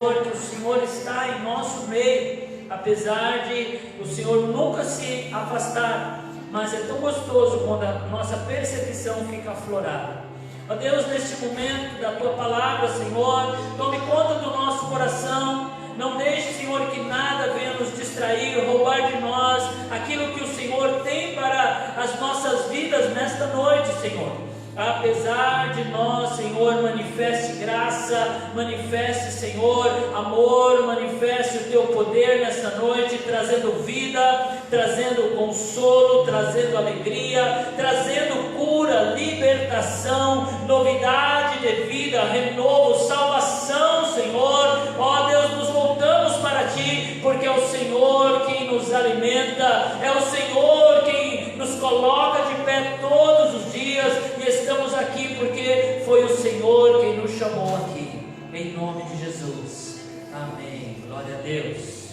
que o Senhor está em nosso meio, apesar de o Senhor nunca se afastar, mas é tão gostoso quando a nossa percepção fica aflorada. Ó Deus, neste momento da Tua Palavra, Senhor, tome conta do nosso coração, não deixe, Senhor, que nada venha nos distrair, roubar de nós aquilo que o Senhor tem para as nossas vidas nesta noite, Senhor. Apesar de nós, Senhor, manifeste graça, manifeste, Senhor, amor, manifeste o Teu poder nesta noite, trazendo vida, trazendo consolo, trazendo alegria, trazendo cura, libertação, novidade de vida, renovo, salvação, Senhor. Ó Deus, nos voltamos para Ti, porque é o Senhor quem nos alimenta, é o Senhor quem nos coloca de pé todos os dias, e estamos aqui porque foi o Senhor quem nos chamou aqui, em nome de Jesus, amém, glória a Deus.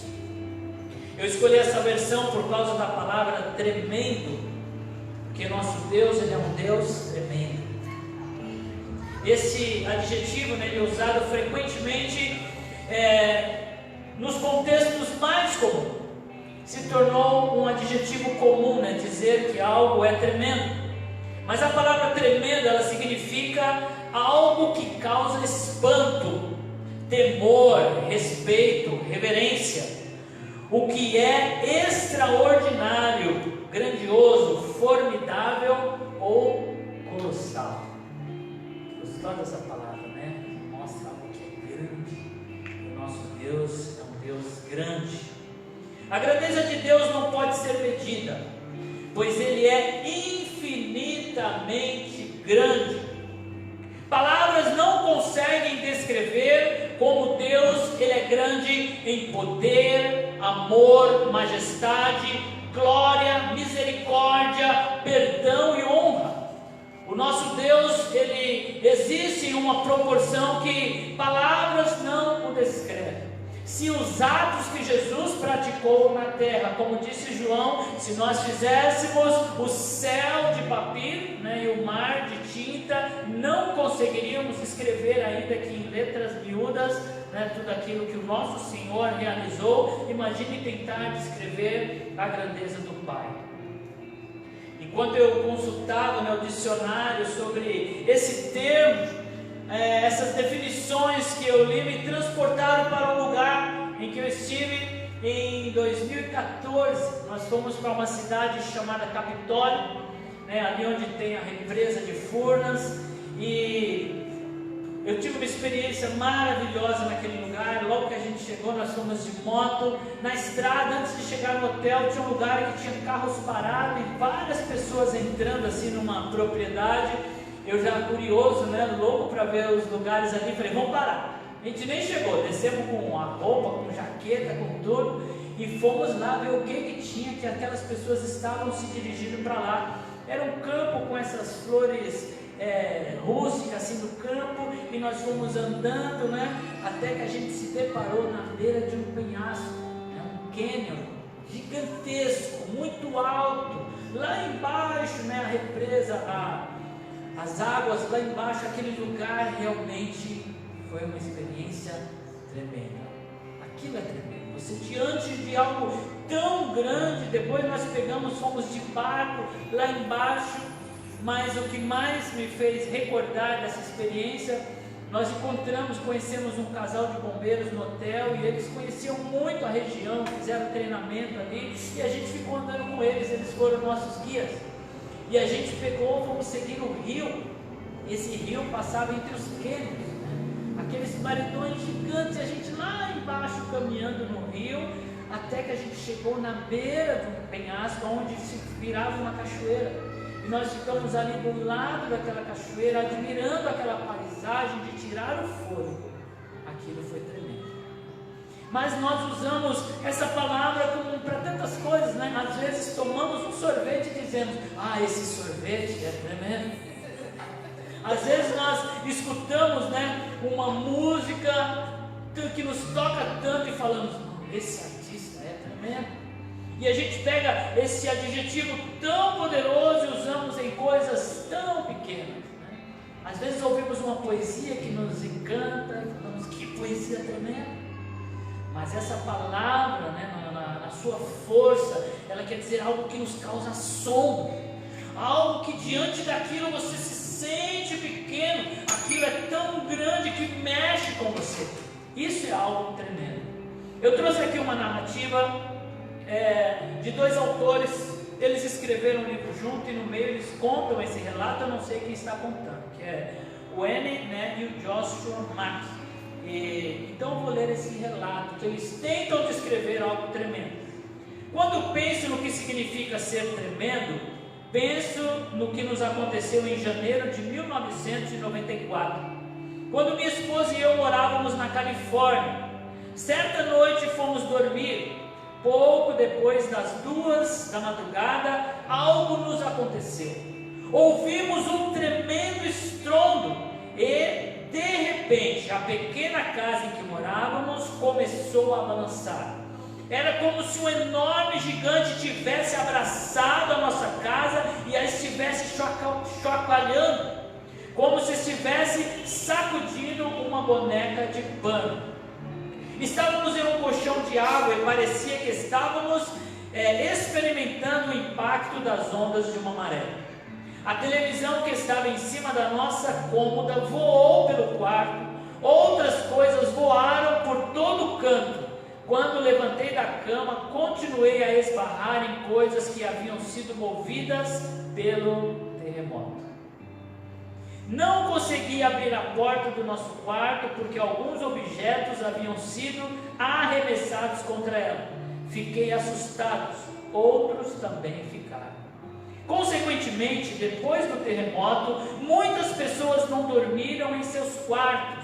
Eu escolhi essa versão por causa da palavra tremendo, porque nosso Deus, Ele é um Deus tremendo. Esse adjetivo, né, ele é usado frequentemente nos contextos mais comuns, se tornou um adjetivo comum, né, dizer que algo é tremendo. Mas a palavra tremendo, ela significa algo que causa espanto, temor, respeito, reverência. O que é extraordinário, grandioso, formidável ou colossal. Gostou dessa palavra, né? Mostra algo que é grande. O nosso Deus é um Deus grande. A grandeza de Deus não pode ser medida, pois Ele é infinitamente grande. Palavras não conseguem descrever como Deus, Ele é grande em poder, amor, majestade, glória, misericórdia, perdão e honra. O nosso Deus, Ele existe em uma proporção que palavras não o descrevem. Se os atos que Jesus praticou na terra, como disse João, se nós fizéssemos o céu de papiro, né, e o mar de tinta, não conseguiríamos escrever ainda que em letras miúdas, né, tudo aquilo que o nosso Senhor realizou. Imagine tentar descrever a grandeza do Pai. Enquanto eu consultava, né, o dicionário sobre esse termo, essas definições que eu li me transportaram para um lugar em que eu estive em 2014. Nós fomos para uma cidade chamada Capitólio, né, ali onde tem a represa de Furnas, e eu tive uma experiência maravilhosa naquele lugar. Logo que a gente chegou, nós fomos de moto. Na estrada, antes de chegar no hotel, tinha um lugar que tinha carros parados e várias pessoas entrando assim numa propriedade. Eu já curioso, né, louco para ver os lugares ali, falei, vamos parar. A gente nem chegou, descemos com a roupa, com jaqueta, com tudo, e fomos lá ver o que tinha, que aquelas pessoas estavam se dirigindo para lá. Era um campo com essas flores rústicas assim no campo, e nós fomos andando, né, até que a gente se deparou na beira de um penhasco, né, um cânion gigantesco, muito alto. Lá embaixo, né, a represa, as águas lá embaixo, aquele lugar realmente foi uma experiência tremenda. Aquilo é tremendo. Você diante de algo tão grande, depois nós fomos de barco lá embaixo, mas o que mais me fez recordar dessa experiência, nós conhecemos um casal de bombeiros no hotel, e eles conheciam muito a região, fizeram treinamento ali, e a gente ficou andando com eles foram nossos guias. E a gente fomos seguir o rio. Esse rio passava entre os cânions, né? Aqueles paredões gigantes, e a gente lá embaixo caminhando no rio, até que a gente chegou na beira de um penhasco, onde se virava uma cachoeira, e nós ficamos ali do lado daquela cachoeira, admirando aquela paisagem, de tirar o fôlego. Aquilo foi tremendo. Mas nós usamos essa palavra para tantas coisas, né? Às vezes tomamos um sorvete e dizemos, esse sorvete é tremendo. Às vezes nós escutamos, né, uma música que nos toca tanto e falamos, esse artista é tremendo. E a gente pega esse adjetivo tão poderoso e usamos em coisas tão pequenas, né? Às vezes ouvimos uma poesia que nos encanta e falamos, que poesia tremenda. Mas essa palavra, né, na sua força, ela quer dizer algo que nos causa assombro, algo que diante daquilo você se sente pequeno, aquilo é tão grande que mexe com você. Isso é algo tremendo. Eu trouxe aqui uma narrativa de dois autores. Eles escreveram um livro junto e no meio eles contam esse relato. Eu não sei quem está contando, que é o Anne, né, e o Joshua Mack. Então eu vou ler esse relato, que eles tentam descrever algo tremendo. Quando penso no que significa ser tremendo, penso no que nos aconteceu em janeiro de 1994, quando minha esposa e eu morávamos na Califórnia. Certa noite fomos dormir. Pouco depois das 2 da madrugada, algo nos aconteceu. Ouvimos um tremendo estrondo e, de repente, a pequena casa em que morávamos começou a balançar. Era como se um enorme gigante tivesse abraçado a nossa casa e a estivesse chacoalhando, como se estivesse sacudindo uma boneca de pano. Estávamos em um colchão de água e parecia que estávamos experimentando o impacto das ondas de uma maré. A televisão que estava em cima da nossa cômoda voou pelo quarto, outras coisas voaram por todo o canto. Quando levantei da cama, continuei a esbarrar em coisas que haviam sido movidas pelo terremoto. Não consegui abrir a porta do nosso quarto porque alguns objetos haviam sido arremessados contra ela. Fiquei assustado, outros também ficaram. Consequentemente, depois do terremoto, muitas pessoas não dormiram em seus quartos,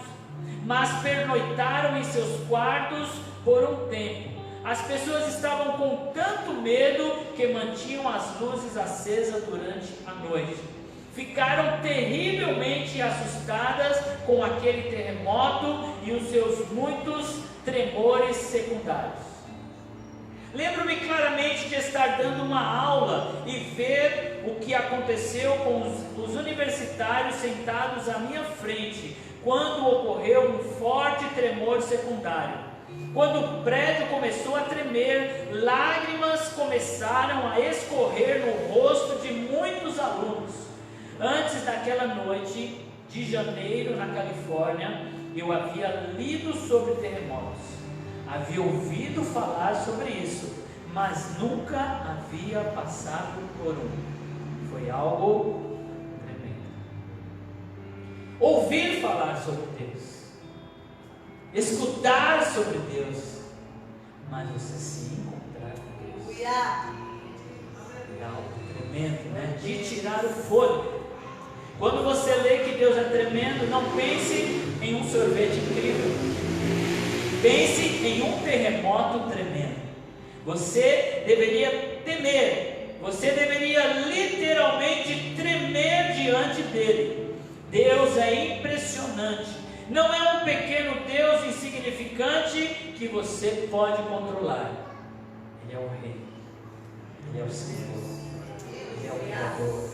mas pernoitaram em seus quartos por um tempo. As pessoas estavam com tanto medo que mantinham as luzes acesas durante a noite. Ficaram terrivelmente assustadas com aquele terremoto e os seus muitos tremores secundários. Lembro-me claramente de estar dando uma aula e ver o que aconteceu com os universitários sentados à minha frente, quando ocorreu um forte tremor secundário. Quando o prédio começou a tremer, lágrimas começaram a escorrer no rosto de muitos alunos. Antes daquela noite de janeiro na Califórnia, eu havia lido sobre terremotos, havia ouvido falar sobre isso, mas nunca havia passado por um. Foi algo tremendo. Ouvir falar sobre Deus, escutar sobre Deus, mas você se encontrar com Deus é algo tremendo, né? De tirar o fôlego. Quando você lê que Deus é tremendo, não pense em um sorvete incrível. Pense em um terremoto tremendo. Você deveria temer. Você deveria literalmente tremer diante dele. Deus é impressionante. Não é um pequeno Deus insignificante que você pode controlar. Ele é o Rei. Ele é o Senhor. Ele é o Criador.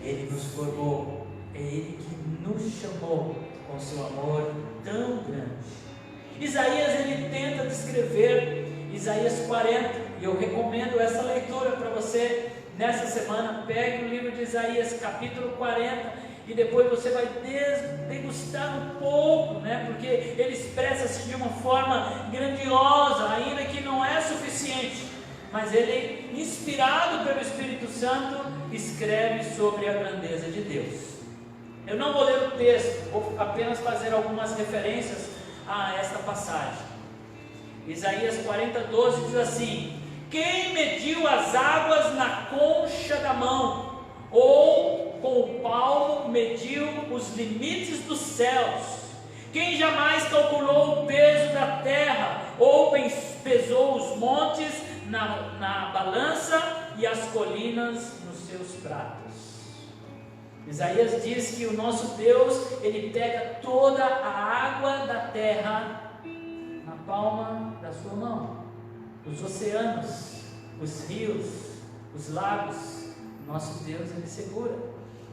Ele nos formou, é Ele que nos chamou com seu amor tão grande. Isaías, ele tenta descrever Isaías 40, e eu recomendo essa leitura para você nessa semana. Pegue o livro de Isaías, capítulo 40, e depois você vai degustar um pouco, né? Porque ele expressa-se de uma forma grandiosa, ainda que não é suficiente. Mas ele, inspirado pelo Espírito Santo, escreve sobre a grandeza de Deus. Eu não vou ler o texto, vou apenas fazer algumas referências a esta passagem. Isaías 40:12 diz assim: quem mediu as águas na concha da mão, ou com o palmo mediu os limites dos céus? Quem jamais calculou o peso da terra, ou pesou os montes na balança e as colinas nos seus pratos? Isaías diz que o nosso Deus, ele pega toda a água da terra na palma da sua mão. Os oceanos, os rios, os lagos, nosso Deus, ele segura.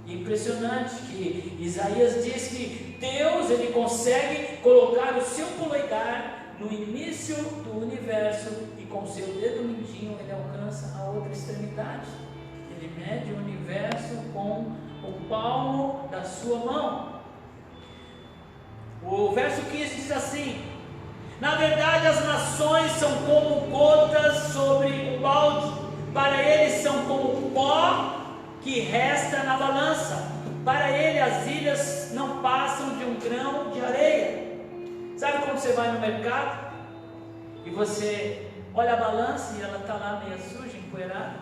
Impressionante que Isaías diz que Deus, ele consegue colocar o seu polegar no início do universo e com seu dedo mindinho ele alcança a outra extremidade. Ele mede o universo com o palmo da sua mão. O verso 15 diz assim: na verdade as nações são como gotas sobre um balde, para ele são como pó que resta na balança, para ele as ilhas não passam de um grão de areia. Sabe quando você vai no mercado e você olha a balança e ela está lá meio suja, empoeirada?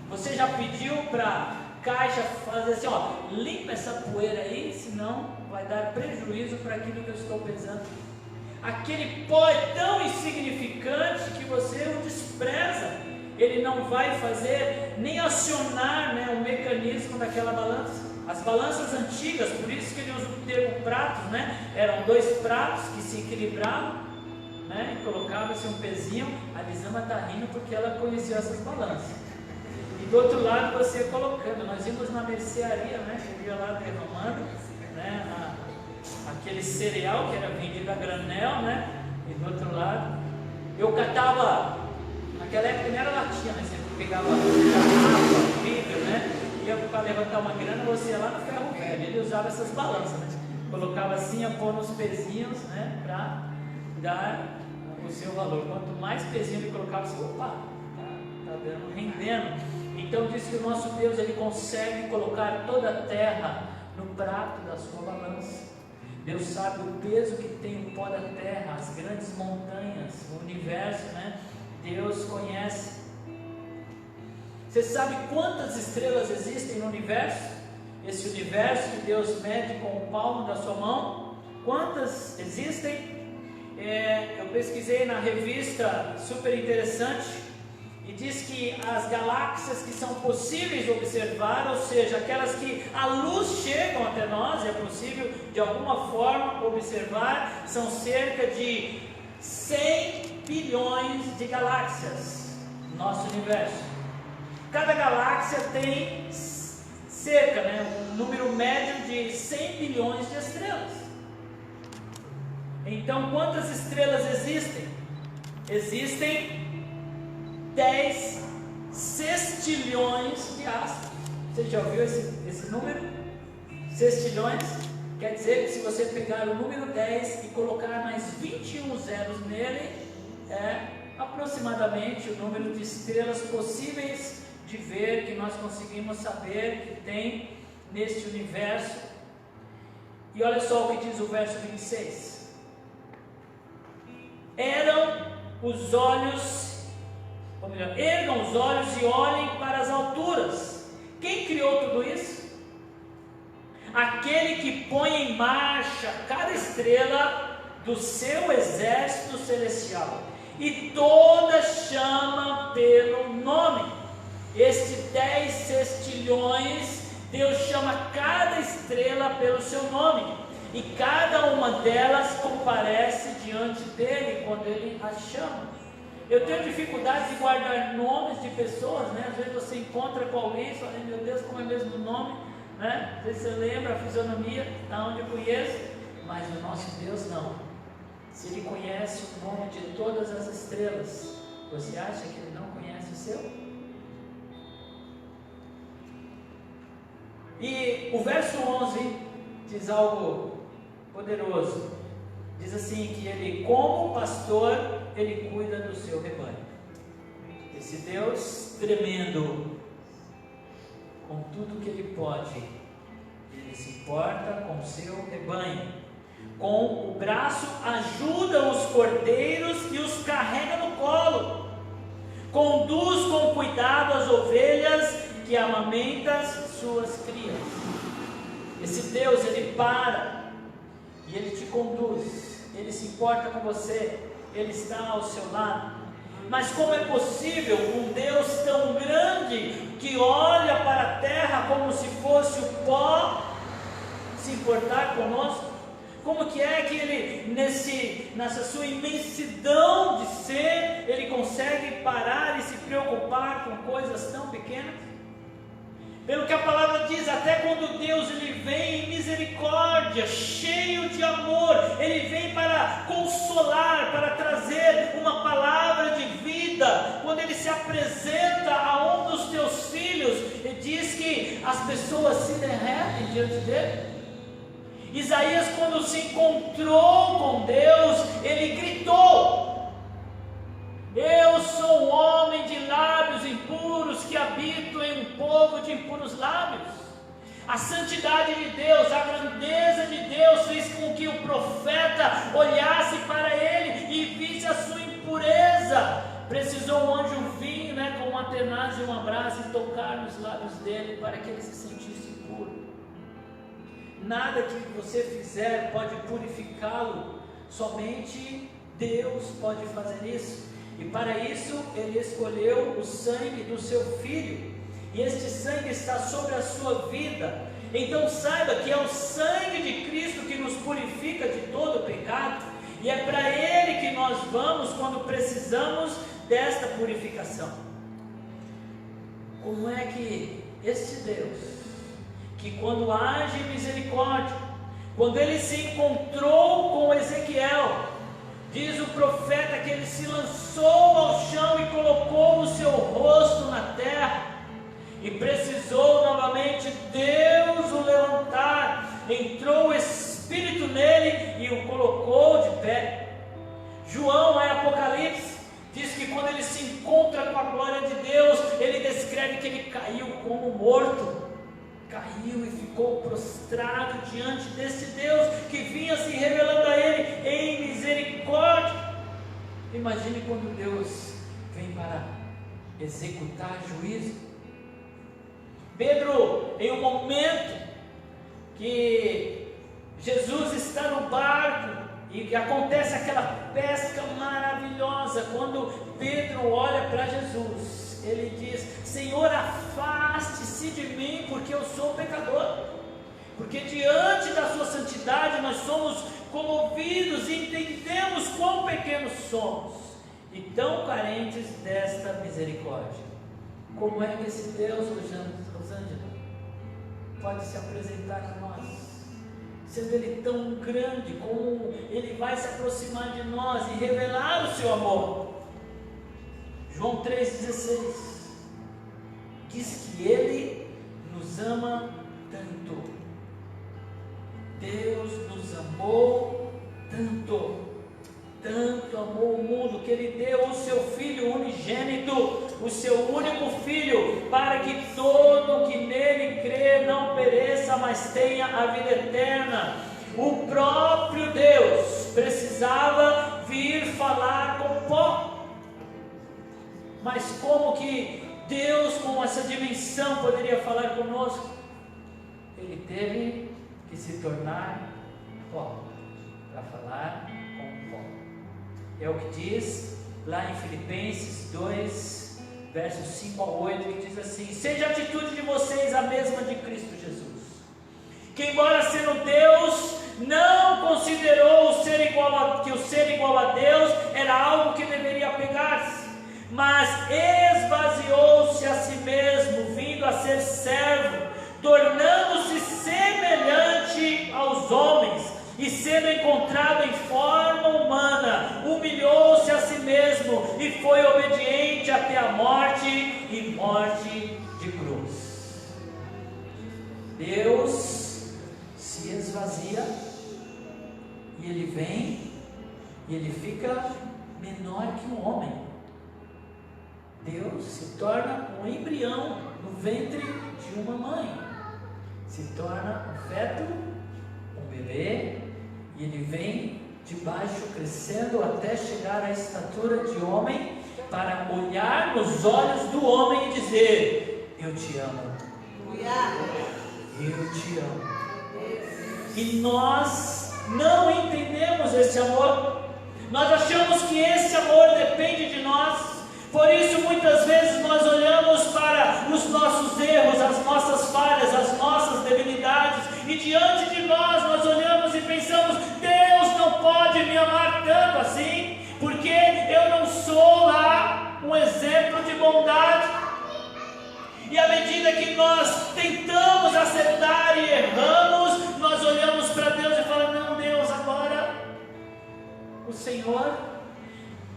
Você já pediu para a caixa fazer assim, ó, limpa essa poeira aí, senão vai dar prejuízo para aquilo que eu estou pesando. Aquele pó é tão insignificante que você o despreza. Ele não vai fazer nem acionar, né, o mecanismo daquela balança. As balanças antigas, por isso que ele usa o termo pratos, né? Eram dois pratos que se equilibravam, né? E colocava-se um pezinho. A Lisama está rindo porque ela conheceu essas balanças. E do outro lado você ia colocando. Nós íamos na mercearia, né? Eu ia lá derramando, né, aquele cereal que era vendido a granel, né? E do outro lado eu catava, naquela época não era latinha, né? Você pegava garrafa, vidro, né? Ia para levantar uma grana, você ia lá no ferro velho. Ele usava essas balanças, né? Colocava assim, ia pôr nos pezinhos, né? Para dar o seu valor. Quanto mais pezinho ele colocava, você, opa, tá dando, rendendo. Então diz que o nosso Deus, ele consegue colocar toda a terra no prato da sua balança. Deus sabe o peso que tem o pó da terra, as grandes montanhas, o universo, né? Deus conhece. Você sabe quantas estrelas existem no universo? Esse universo que Deus mede com o palmo da sua mão, quantas existem? Eu pesquisei na revista, super interessante, e diz que as galáxias que são possíveis de observar, ou seja, aquelas que a luz chegam até nós, é possível de alguma forma observar, são cerca de 100 bilhões de galáxias no nosso universo. Cada galáxia tem cerca, né, um número médio de 100 bilhões de estrelas. Então, quantas estrelas existem? Existem 10 sextilhões de astros. Você já ouviu esse número? Sextilhões quer dizer que se você pegar o número 10 e colocar mais 21 zeros nele, é aproximadamente o número de estrelas possíveis de ver, que nós conseguimos saber que tem neste universo. E olha só o que diz o verso 26. Eram os olhos, ou melhor, ergam os olhos e olhem para as alturas. Quem criou tudo isso? Aquele que põe em marcha cada estrela do seu exército celestial, e todas chama pelo nome. Este 10 sextilhões, Deus chama cada estrela pelo seu nome, e cada uma delas comparece diante dele quando ele as chama. Eu tenho dificuldade de guardar nomes de pessoas, né? Às vezes você encontra com alguém e fala, meu Deus, como é mesmo o nome, né? Às vezes você lembra a fisionomia, da onde eu conheço, mas o nosso Deus não. Se ele conhece o nome de todas as estrelas, você acha que ele não conhece o seu? E o verso 11 diz algo poderoso. Diz assim que ele, como pastor, ele cuida do seu rebanho. Esse Deus tremendo, com tudo que ele pode, ele se importa com o seu rebanho. Com o braço ajuda os cordeiros e os carrega no colo. Conduz com cuidado as ovelhas que amamenta suas crias. Esse Deus, ele para e ele te conduz, ele se importa com você, ele está ao seu lado. Mas como é possível um Deus tão grande, que olha para a terra como se fosse o pó, se importar conosco? Como que é que ele, nessa sua imensidão de ser, ele consegue parar e se preocupar com coisas tão pequenas? Pelo que a palavra diz, até quando Deus ele vem em misericórdia, cheio de amor, Ele vem para consolar, para trazer uma palavra de vida. Quando Ele se apresenta a um dos teus filhos, Ele diz que as pessoas se derretem diante dele. Isaías, quando se encontrou com Deus, ele gritou: eu sou um homem de lábios impuros, que habito em um povo de impuros lábios. A santidade de Deus, a grandeza de Deus fez com que o profeta olhasse para ele e visse a sua impureza. Precisou um anjo vir, com uma tenaz e uma brasa e tocar nos lábios dele para que ele se sentisse puro. Nada que você fizer pode purificá-lo, somente Deus pode fazer isso. E para isso Ele escolheu o sangue do seu Filho, e este sangue está sobre a sua vida. Então saiba que é o sangue de Cristo que nos purifica de todo pecado, e é para Ele que nós vamos quando precisamos desta purificação. Como é que este Deus, que quando age em misericórdia, quando Ele se encontrou com Ezequiel, diz o profeta que ele se lançou ao chão e colocou o seu rosto na terra, e precisou novamente Deus o levantar. Entrou o Espírito nele e o colocou de pé. João, em Apocalipse, diz que quando ele se encontra com a glória de Deus, ele descreve que ele caiu como morto. Caiu e ficou prostrado diante desse Deus que vinha se revelando a ele em misericórdia. Imagine quando Deus vem para executar juízo. Pedro, em um momento que Jesus está no barco e que acontece aquela pesca maravilhosa, quando Pedro olha para Jesus, ele diz: Senhor, afaste-se de mim, porque eu sou pecador. Porque diante da sua santidade nós somos comovidos e entendemos quão pequenos somos e tão carentes desta misericórdia. Como é que esse Deus, Rosângela, pode se apresentar a nós, sendo Ele tão grande, como Ele vai se aproximar de nós e revelar o seu amor? João 3,16 diz que Ele nos ama tanto. Deus nos amou tanto amou o mundo, que Ele deu o seu Filho unigênito, o seu único Filho, para que todo que nele crê não pereça, mas tenha a vida eterna. O próprio Deus precisava vir falar com pó. Mas como que Deus, com essa dimensão, poderia falar conosco? Ele teve que se tornar pó para falar com pó. É o que diz lá em Filipenses 2, versos 5 a 8, que diz assim: seja a atitude de vocês a mesma de Cristo Jesus, que embora sendo Deus, não considerou que o ser igual a Deus era algo que deveria apegar-se, mas esvaziou-se a si mesmo, vindo a ser servo, tornando-se semelhante aos homens, e sendo encontrado em forma humana, humilhou-se a si mesmo, e foi obediente até a morte, e morte de cruz. Deus se esvazia, e Ele vem, e Ele fica menor que um homem. Deus se torna um embrião no ventre de uma mãe, se torna um feto, um bebê, e Ele vem de baixo crescendo até chegar à estatura de homem, para olhar nos olhos do homem e dizer: eu te amo, eu te amo. E nós não entendemos esse amor, nós achamos que esse amor depende de nós. Por isso muitas vezes nós olhamos para os nossos erros, as nossas falhas, as nossas debilidades, e diante de nós olhamos e pensamos: Deus não pode me amar tanto assim, porque eu não sou lá um exemplo de bondade. E à medida que nós tentamos acertar e erramos, nós olhamos para Deus e falamos: não, Deus, agora o Senhor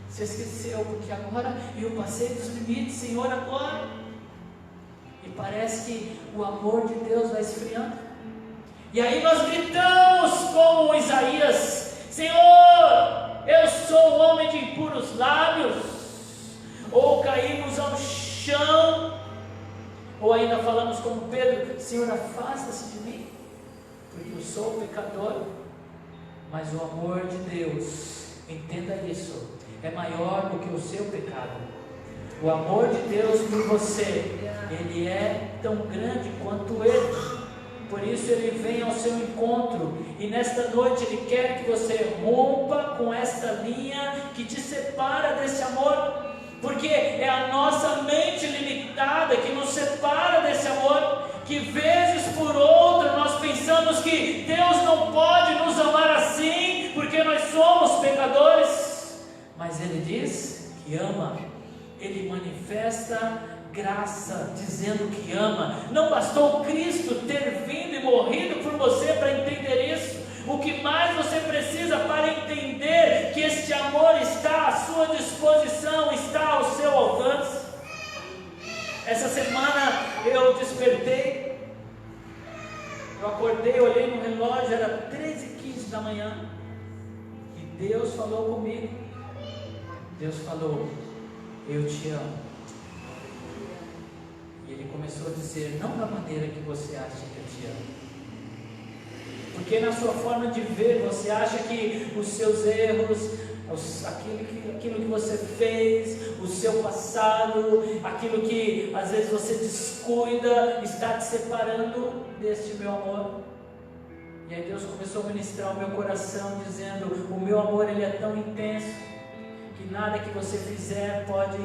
se esqueceu, porque agora eu passei dos limites, Senhor, agora. E parece que o amor de Deus vai esfriando. E aí nós gritamos como Isaías: Senhor, eu sou um homem de impuros lábios. Ou caímos ao chão, ou ainda falamos como Pedro: Senhor, afasta-se de mim, porque eu sou pecador. Mas o amor de Deus, entenda isso, é maior do que o seu pecado. O amor de Deus por você, ele é tão grande quanto ele. Por isso ele vem ao seu encontro, e nesta noite ele quer que você rompa com esta linha que te separa desse amor, porque é a nossa mente limitada que nos separa desse amor, que vezes por outra nós pensamos que Deus não pode nos amar assim, porque nós somos pecadores. Mas ele diz que ama, ele manifesta graça, dizendo que ama. Não bastou Cristo ter vindo e morrido por você para entender isso. O que mais você precisa para entender que este amor está à sua disposição, está ao seu alcance? Essa semana eu despertei, eu acordei, olhei no relógio, era 13h15 da manhã, e Deus falou comigo. Deus falou: eu te amo. E Ele começou a dizer: não da maneira que você acha que eu te amo, porque na sua forma de ver você acha que os seus erros, aquilo que você fez, o seu passado, aquilo que às vezes você descuida, está te separando deste meu amor. E aí Deus começou a ministrar o meu coração, dizendo: o meu amor, ele é tão intenso que nada que você fizer pode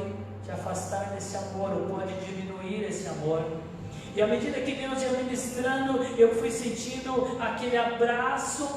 te afastar desse amor, ou pode diminuir esse amor. E à medida que Deus ia ministrando, eu fui sentindo aquele abraço,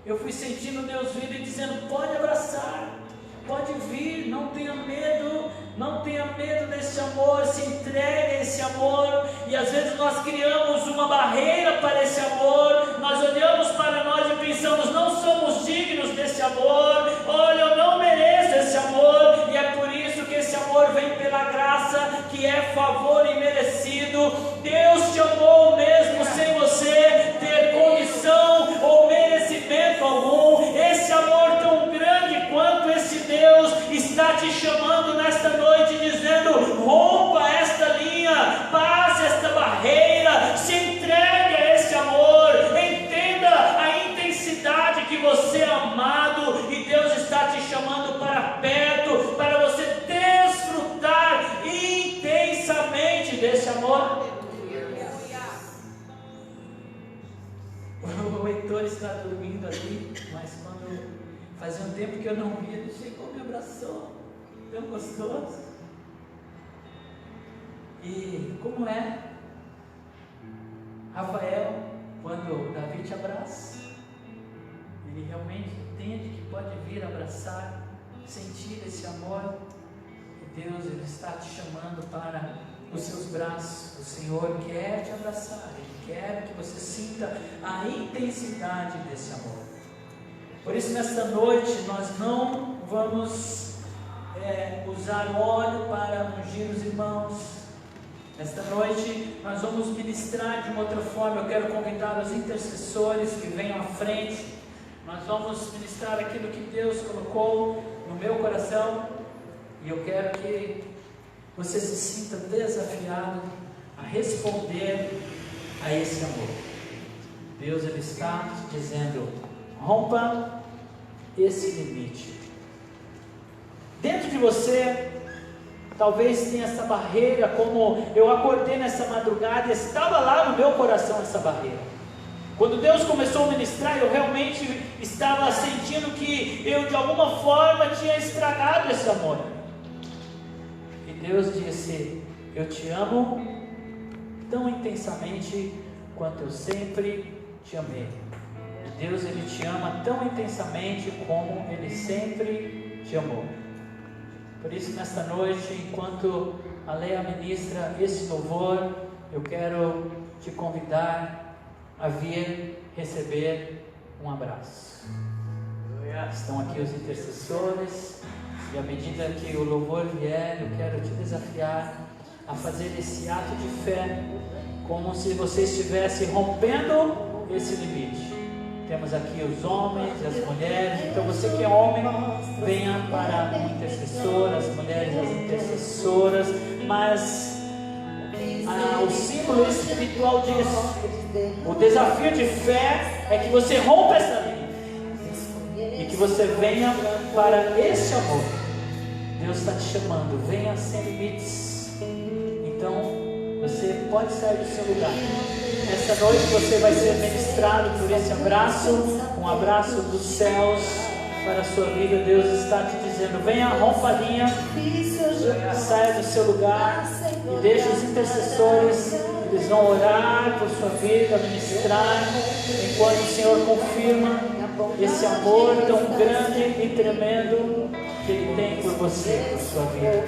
eu fui sentindo Deus vindo e dizendo: pode abraçar, pode vir, não tenha medo, não tenha medo desse amor, se entregue a esse amor. E às vezes nós criamos uma barreira para esse amor, nós olhamos para nós e pensamos: não somos dignos desse amor, olha, eu não mereço esse amor. E é por isso que esse amor vem pela graça, que é favor imerecido. Deus te amou mesmo sem você ter condição ou merecimento algum. Esse amor tão grande quanto esse Deus está te chamando nesta noite, dizendo: rompa esta linha, passe esta barreira, se entregue a esse amor, entenda a intensidade que você é amado, e Deus está te chamando para perto, para você desfrutar intensamente desse amor. O Heitor está dormindo ali, mas quando fazia um tempo que eu não via, ele chegou, me abraçou, tão gostoso. E como é, Rafael, quando Davi te abraça, ele realmente entende que pode vir abraçar, sentir esse amor. E Deus, ele está te chamando para os seus braços. O Senhor quer te abraçar, Ele quer que você sinta a intensidade desse amor. Por isso, nesta noite, nós não vamos usar óleo para ungir os irmãos. Nesta noite, nós vamos ministrar de uma outra forma. Eu quero convidar os intercessores que venham à frente. Nós vamos ministrar aquilo que Deus colocou no meu coração, e eu quero que você se sinta desafiado a responder a esse amor. Deus, ele está dizendo: rompa esse limite. Dentro de você, talvez tenha essa barreira, como eu acordei nessa madrugada, estava lá no meu coração essa barreira. Quando Deus começou a ministrar, eu realmente estava sentindo que eu de alguma forma tinha estragado esse amor. E Deus disse: eu te amo tão intensamente quanto eu sempre te amei. E Deus, ele te ama tão intensamente como ele sempre te amou. Por isso, nesta noite, enquanto a Leia ministra esse louvor, eu quero te convidar a vir receber um abraço. Estão aqui os intercessores, e à medida que o louvor vier, eu quero te desafiar a fazer esse ato de fé, como se você estivesse rompendo esse limite. Temos aqui os homens e as mulheres, então você que é homem, venha para o intercessor, as mulheres as intercessoras, mas o símbolo espiritual disso, o desafio de fé é que você rompa essa linha e que você venha para esse amor. Deus está te chamando, venha sem limites. Então você pode sair do seu lugar. Essa noite você vai ser ministrado por esse abraço, um abraço dos céus para a sua vida. Deus está te dizendo: venha, rompa a linha, saia do seu lugar e deixe os intercessores, eles vão orar por sua vida, ministrar, enquanto o Senhor confirma esse amor tão grande e tremendo que Ele tem por você, por sua vida.